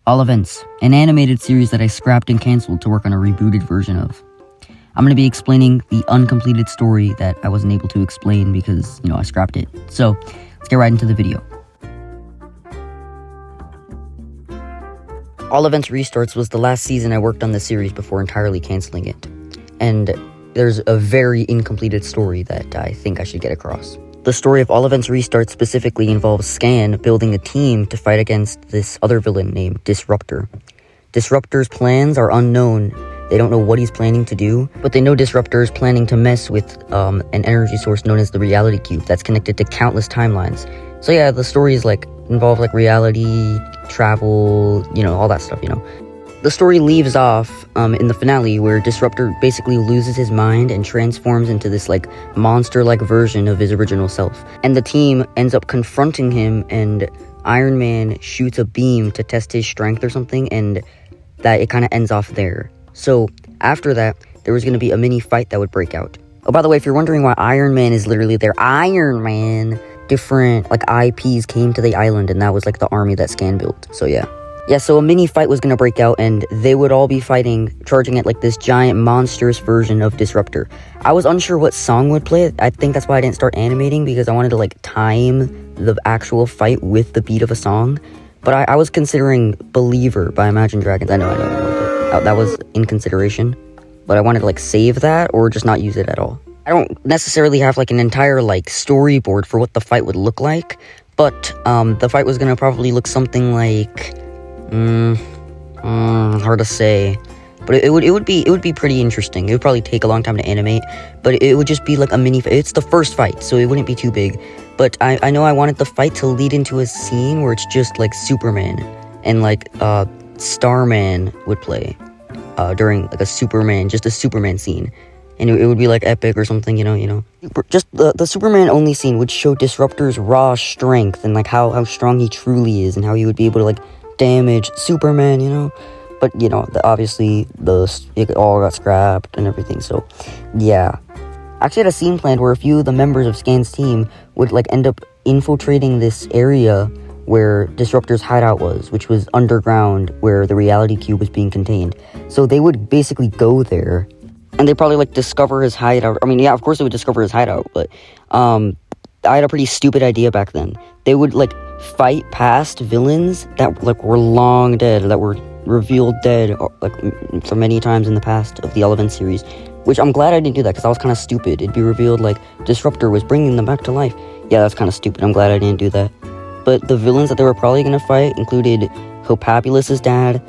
All Events, an animated series that I scrapped and canceled to work on a rebooted version of. I'm going to be explaining the uncompleted story that I wasn't able to explain because, I scrapped it. So, let's get right into the video. All Events Restarts was the last season I worked on the series before entirely canceling it. And there's a very incompleted story that I think I should get across. The story of All Events Restarts specifically involves Scan building a team to fight against this other villain named Disruptor. Disruptor's plans are unknown. They don't know what he's planning to do, but they know Disruptor is planning to mess with an energy source known as the Reality Cube that's connected to countless timelines. So yeah, the story is involved reality, travel, all that stuff, The story leaves off in the finale where Disruptor basically loses his mind and transforms into this monster-like version of his original self. And the team ends up confronting him, and Iron Man shoots a beam to test his strength or something, and that it kind of ends off there. So after that, there was going to be a mini fight that would break out. Oh, by the way, if you're wondering why Iron Man is literally there, Iron Man, different IPs came to the island, and that was the army that Scan built. So yeah. Yeah, so a mini fight was going to break out, and they would all be fighting, charging at this giant monstrous version of Disruptor. I was unsure what song would play. I think that's why I didn't start animating, because I wanted to time the actual fight with the beat of a song. But I was considering Believer by Imagine Dragons. I know. That was in consideration. But I wanted to save that or just not use it at all. I don't necessarily have an entire storyboard for what the fight would look like. But the fight was going to probably look something like... hard to say, but it would be pretty interesting. It would probably take a long time to animate, but it would just be a mini. It's the first fight, so it wouldn't be too big. But I know I wanted the fight to lead into a scene where it's just Superman and Starman would play during a Superman scene, and it would be epic or something, Just the Superman only scene would show Disruptor's raw strength and how strong he truly is and how he would be able to damage Superman, but obviously it all got scrapped and everything. So yeah, I actually had a scene planned where a few of the members of Scan's team would end up infiltrating this area where Disruptor's hideout was, which was underground where the Reality Cube was being contained. So they would basically go there and they probably discover his hideout. I mean, yeah, of course they would discover his hideout, but I had a pretty stupid idea back then. They would fight past villains that were long dead, that were revealed dead for many times in the past of the All Events series, which I'm glad I didn't do that because that was kind of stupid. It'd be revealed Disruptor was bringing them back to life. Yeah, that's kind of stupid. I'm glad I didn't do that. But the villains that they were probably going to fight included Hopabulus's dad,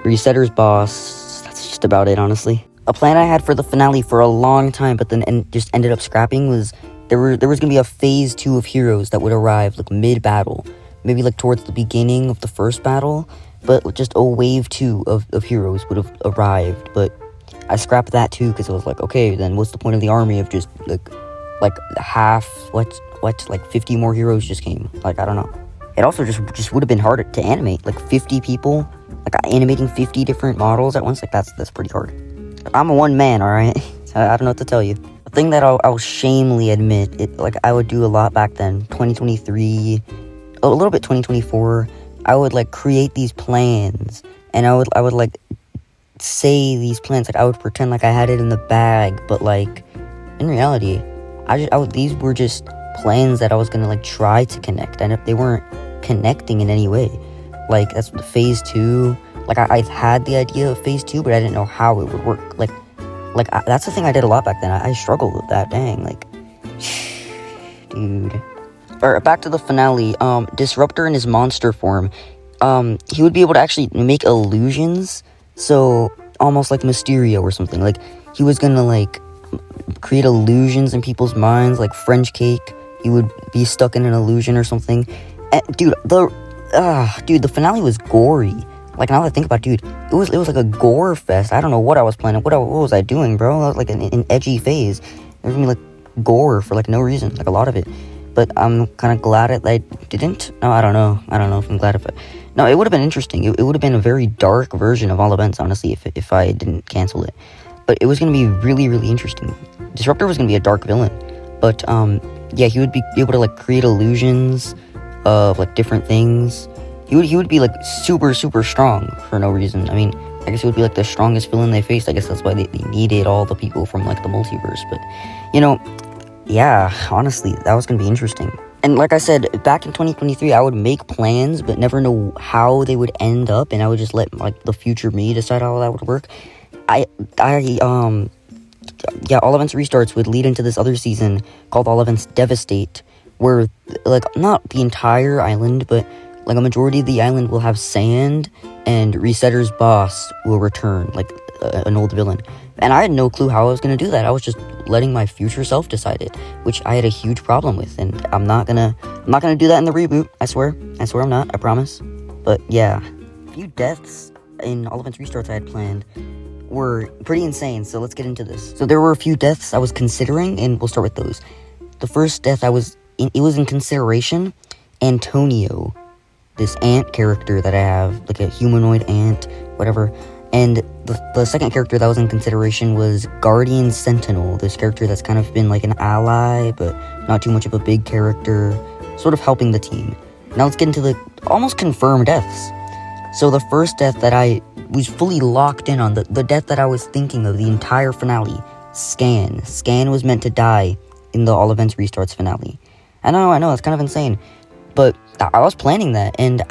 Resetter's boss. That's just about it, honestly. A plan I had for the finale for a long time, but then just ended up scrapping was there was going to be a phase 2 of heroes that would arrive mid-battle. Maybe towards the beginning of the first battle, but just a wave 2 of heroes would have arrived. But I scrapped that too because it was okay, then what's the point of the army if just half, 50 more heroes just came? I don't know. It also just would have been harder to animate, 50 people, animating 50 different models at once, that's pretty hard. I'm a one man, alright? I don't know what to tell you. The thing that I'll shamefully admit, I would do a lot back then, 2023, a little bit 2024, I would create these plans, and I would say these plans, I would pretend I had it in the bag, but in reality, these were just plans that I was gonna try to connect, and if they weren't connecting in any way, that's the phase 2, I had the idea of phase 2, but I didn't know how it would work, that's the thing I did a lot back then. I struggled with that, dang, dude. Alright, back to the finale. Disruptor in his monster form, he would be able to actually make illusions, so almost like Mysterio or something. He was gonna create illusions in people's minds, French cake. He would be stuck in an illusion or something. And, dude, the finale was gory. Now that I think about it, dude, it was a gore fest. I don't know what I was planning. What was I doing, bro? That was an edgy phase. There was gonna be gore for no reason, a lot of it. But I'm kind of glad I didn't. No, I don't know if I'm glad if it. No, it would have been interesting. It would have been a very dark version of All Events, honestly, if I didn't cancel it. But it was gonna be really, really interesting. Disruptor was gonna be a dark villain, but yeah, he would be able to create illusions of different things. he would be like super strong for no reason. I mean, I guess it would be like the strongest villain they faced. I guess that's why they needed all the people from like the multiverse. But yeah, honestly, that was gonna be interesting. And like I said, back in 2023, I would make plans, but never know how they would end up, and I would just let like the future me decide how that would work. Yeah, All Events Restarts would lead into this other season called All Events Devastate, where like not the entire island, but like a majority of the island will have sand, and Resetter's boss will return, like an old villain. And I had no clue how I was going to do that. I was just letting my future self decide it, which I had a huge problem with, and I'm not gonna do that in the reboot. I swear I'm not. I promise. But yeah, a few deaths in All Events Restarts I had planned were pretty insane. So let's get into this. So there were a few deaths I was considering, and we'll start with those. The first death it was in consideration. Antonio, this ant character that I have, like a humanoid ant, whatever. And the second character that was in consideration was Guardian Sentinel, this character that's kind of been like an ally, but not too much of a big character, sort of helping the team. Now let's get into the almost confirmed deaths. So the first death that I was fully locked in on, the death that I was thinking of the entire finale, Scan. Scan was meant to die in the All Events Restarts finale. I know, it's kind of insane. But I was planning that, and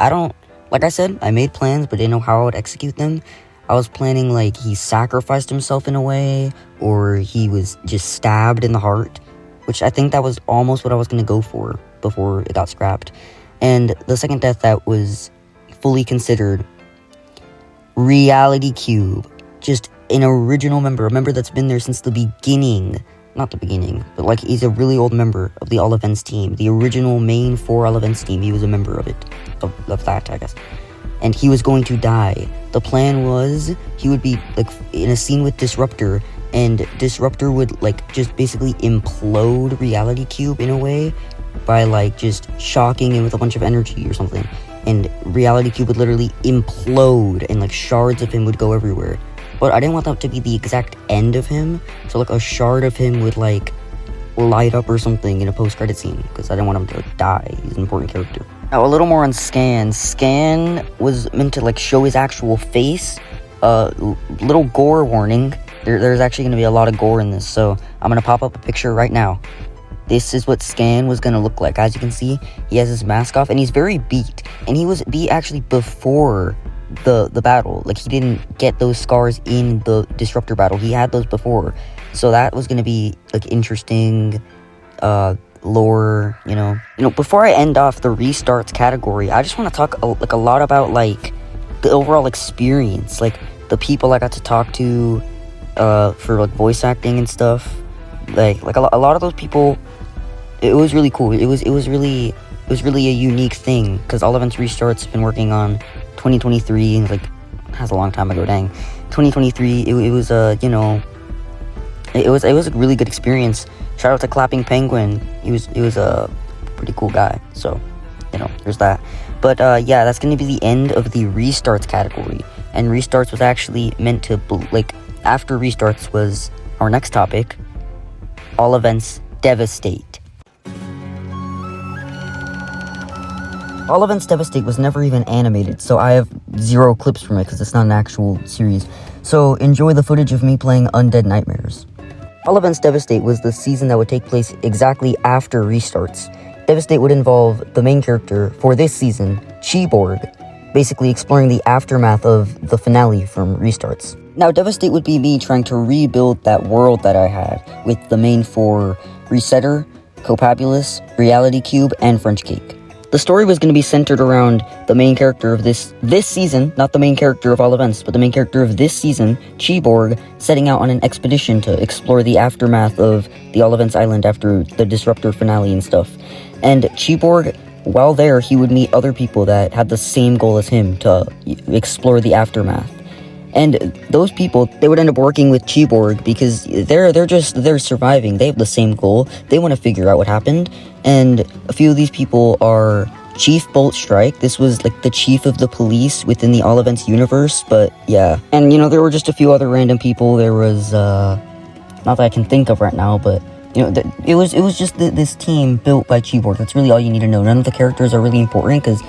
like I said, I made plans, but didn't know how I would execute them. I was planning like he sacrificed himself in a way, or he was just stabbed in the heart, which I think that was almost what I was going to go for before it got scrapped. And the second death that was fully considered, Reality Cube, just an original member, a member that's been there since the beginning. Not the beginning, but like he's a really old member of the All Events team, the original main 4 All Events team. He was a member of it, of that, I guess. And he was going to die. The plan was he would be like in a scene with Disruptor, and Disruptor would like just basically implode Reality Cube in a way by like just shocking him with a bunch of energy or something. And Reality Cube would literally implode, and like shards of him would go everywhere. But I didn't want that to be the exact end of him, so like a shard of him would like light up or something in a post-credit scene, because I didn't want him to like die. He's an important character. Now, a little more on Scan. Scan was meant to like show his actual face. Little gore warning. There's actually going to be a lot of gore in this, so I'm going to pop up a picture right now. This is what Scan was going to look like. As you can see, he has his mask off, and he's very beat. And he was beat actually before the battle. Like, he didn't get those scars in the Disruptor battle. He had those before. So that was going to be like interesting lore, you know. Before I end off the restarts category, I just want to talk a lot about like the overall experience, like the people I got to talk to for like voice acting and stuff. Like a lot of those people, it was really cool. It was really a unique thing, because All Events Restarts have been working on 2023, and like has a long time ago. Dang, 2023. It was it was a really good experience. Shout out to Clapping Penguin. He was a pretty cool guy. So, there's that. But yeah, that's gonna be the end of the restarts category. And restarts was actually meant to after restarts was our next topic. All Events Devastate. All Events Devastate was never even animated, so I have 0 clips from it because it's not an actual series. So enjoy the footage of me playing Undead Nightmares. All Events Devastate was the season that would take place exactly after restarts. Devastate would involve the main character for this season, Chiborg, basically exploring the aftermath of the finale from restarts. Now, Devastate would be me trying to rebuild that world that I had with the main 4: Resetter, Copabulous, Reality Cube, and French Cake. The story was going to be centered around the main character of this season, not the main character of All Events, but the main character of this season, Chiborg, setting out on an expedition to explore the aftermath of the All Events Island after the Disruptor finale and stuff. And Chiborg, while there, he would meet other people that had the same goal as him, to explore the aftermath. And those people, they would end up working with Chiborg because they're surviving. They have the same goal. They want to figure out what happened. And a few of these people are Chief Bolt Strike. This was like the chief of the police within the All Events universe, but yeah. And there were just a few other random people. There was not that I can think of right now, but it was just this team built by Chiborg. That's really all you need to know. None of the characters are really important because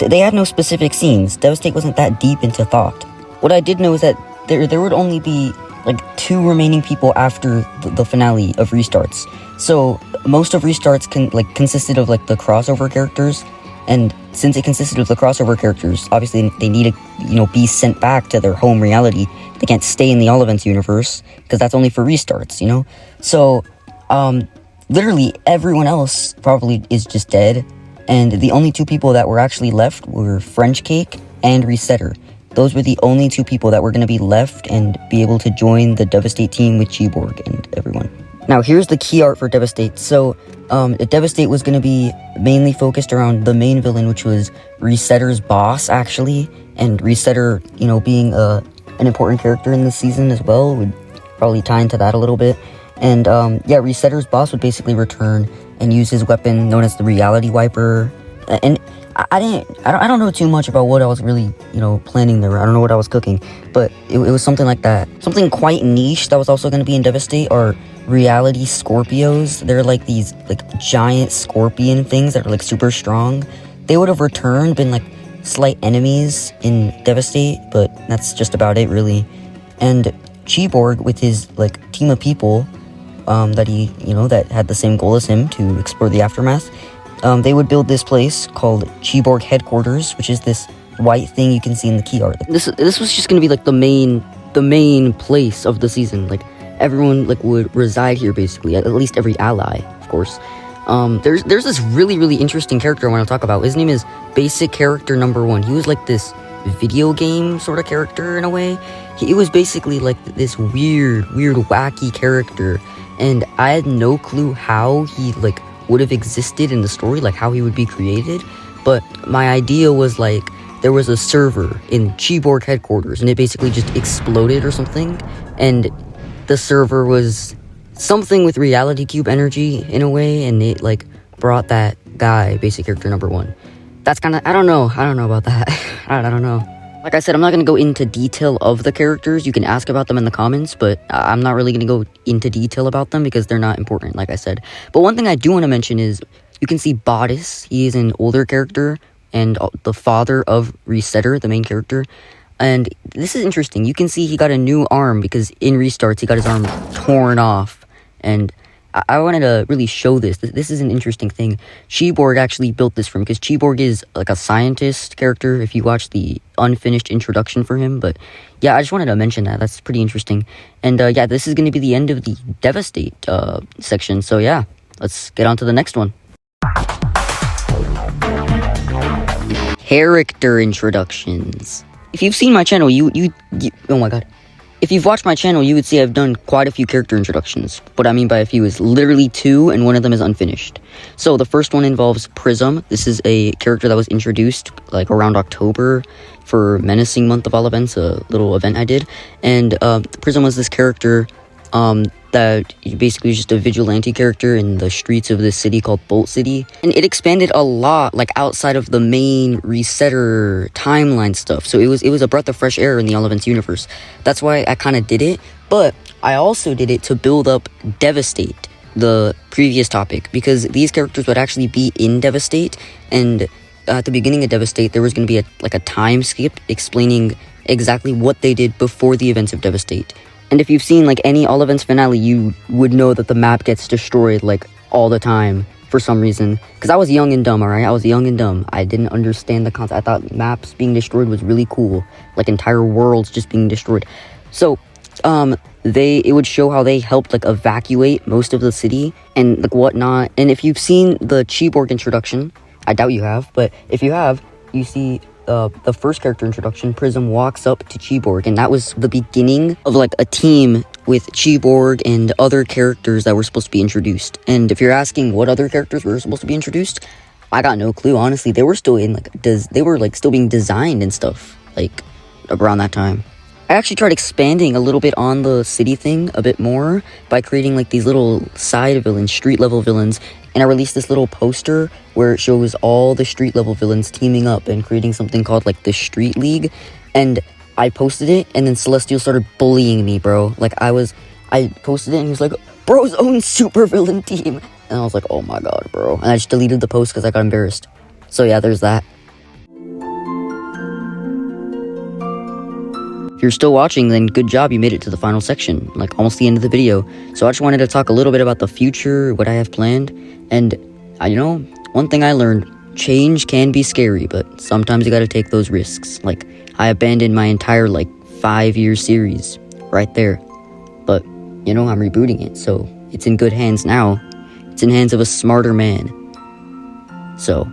They had no specific scenes. Devastate wasn't that deep into thought. What I did know is that there would only be like 2 remaining people after the finale of restarts. So most of restarts consisted of like the crossover characters, and since it consisted of the crossover characters, obviously they need to be sent back to their home reality. They can't stay in the All Events universe because that's only for restarts, So literally everyone else probably is just dead, and the only 2 people that were actually left were French Cake and Resetter. Those were the only 2 people that were going to be left and be able to join the Devastate team with Chiborg and everyone. Now, here's the key art for Devastate. So, Devastate was going to be mainly focused around the main villain, which was Resetter's boss, actually. And Resetter, being an important character in this season as well, would probably tie into that a little bit. And, Resetter's boss would basically return and use his weapon known as the Reality Wiper. And I don't know too much about what I was really, planning there. I don't know what I was cooking, but it was something like that. Something quite niche that was also going to be in Devastate are Reality Scorpios. They're like these, giant scorpion things that are, super strong. They would have returned, been, slight enemies in Devastate, but that's just about it, really. And Chiborg, with his, team of people, that he, that had the same goal as him to explore the aftermath, they would build this place called Chiborg Headquarters, which is this white thing you can see in the key art. This was just gonna be the main place of the season. Everyone would reside here basically, at least every ally, of course. There's this really interesting character I want to talk about. His name is Basic Character Number 1. He was this video game sort of character in a way. He was basically this weird wacky character, and I had no clue how he would have existed in the story, how he would be created. But my idea was there was a server in Chiborg Headquarters, and it basically just exploded or something, and the server was something with Reality Cube energy in a way, and it brought that guy, Basic Character Number 1. That's kind of, I don't know about that. I don't know. Like I said, I'm not going to go into detail of the characters. You can ask about them in the comments, but I'm not really going to go into detail about them because they're not important, like I said. But one thing I do want to mention is you can see Bodice. He is an older character and the father of Resetter, the main character. And this is interesting. You can see he got a new arm because in restarts, he got his arm torn off. And I wanted to really show this. This is an interesting thing. Chiborg actually built this for him because Chiborg is a scientist character if you watch the unfinished introduction for him. But yeah, I just wanted to mention that. That's pretty interesting. And this is going to be the end of the Devastate section. So yeah, let's get on to the next one. Character introductions. If you've seen my channel, you oh my god. If you've watched my channel, you would see I've done quite a few character introductions. What I mean by a few is literally 2, and one of them is unfinished. So the first one involves Prism. This is a character that was introduced around October for Menacing Month of All Events, a little event I did. And Prism was this character that basically was just a vigilante character in the streets of this city called Bolt City. And it expanded a lot, outside of the main Resetter timeline stuff. So it was a breath of fresh air in the All Events universe. That's why I kind of did it. But I also did it to build up Devastate, the previous topic, because these characters would actually be in Devastate. And at the beginning of Devastate, there was going to be a time skip explaining exactly what they did before the events of Devastate. And if you've seen any All Events finale, you would know that the map gets destroyed all the time for some reason. Because I was young and dumb, alright? I was young and dumb. I didn't understand the concept. I thought maps being destroyed was really cool. Entire worlds just being destroyed. So, it would show how they helped evacuate most of the city and whatnot. And if you've seen the Chiborg introduction, I doubt you have, but if you have, you see the first character introduction. Prism walks up to Chiborg, and that was the beginning of a team with Chiborg and other characters that were supposed to be introduced. And if you're asking what other characters were supposed to be introduced, I got no clue, honestly. They were still in they were still being designed and stuff around that time. I actually tried expanding a little bit on the city thing a bit more by creating these little side villains, street level villains. And I released this little poster where it shows all the street level villains teaming up and creating something called the Street League. And I posted it, and then Celestial started bullying me, bro. I posted it, and he was like, bro's own super villain team. And I was like, oh my god, bro. And I just deleted the post because I got embarrassed. So yeah, there's that. if you're still watching, then good job, you made it to the final section, like almost the end of the video. So I just wanted to talk a little bit about the future, what I have planned, and one thing I learned, change can be scary, but sometimes you gotta take those risks. Like, I abandoned my entire, 5-year series right there, but, I'm rebooting it, so it's in good hands now. It's in hands of a smarter man. So,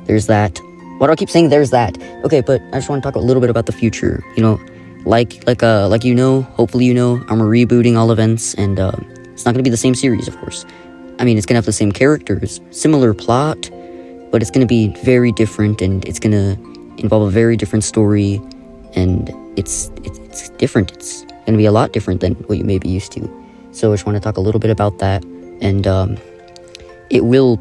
there's that. Why do I keep saying there's that? Okay, but I just want to talk a little bit about the future. Hopefully I'm rebooting all events, and it's not gonna be the same series, of course. I mean, it's gonna have the same characters, similar plot, but it's gonna be very different, and it's gonna involve a very different story, and it's different. It's gonna be a lot different than what you may be used to. So I just want to talk a little bit about that, and it will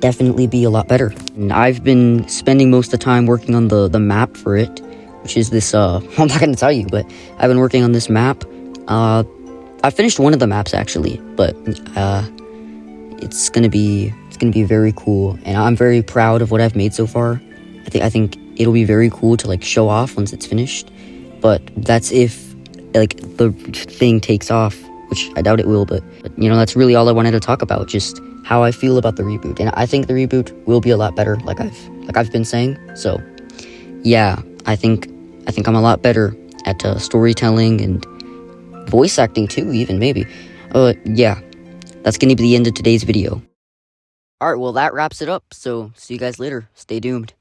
definitely be a lot better. And I've been spending most of the time working on the map for it, which is this, I'm not going to tell you, but I've been working on this map. I finished one of the maps, actually, but it's gonna be very cool, and I'm very proud of what I've made so far. I think it'll be very cool to, show off once it's finished, but that's if, the thing takes off, which I doubt it will, but that's really all I wanted to talk about, just how I feel about the reboot. And I think the reboot will be a lot better, like I've been saying. So yeah, I think I'm a lot better at storytelling and voice acting too, even, maybe. Yeah, that's gonna be the end of today's video. Alright, well, that wraps it up, so see you guys later. Stay doomed.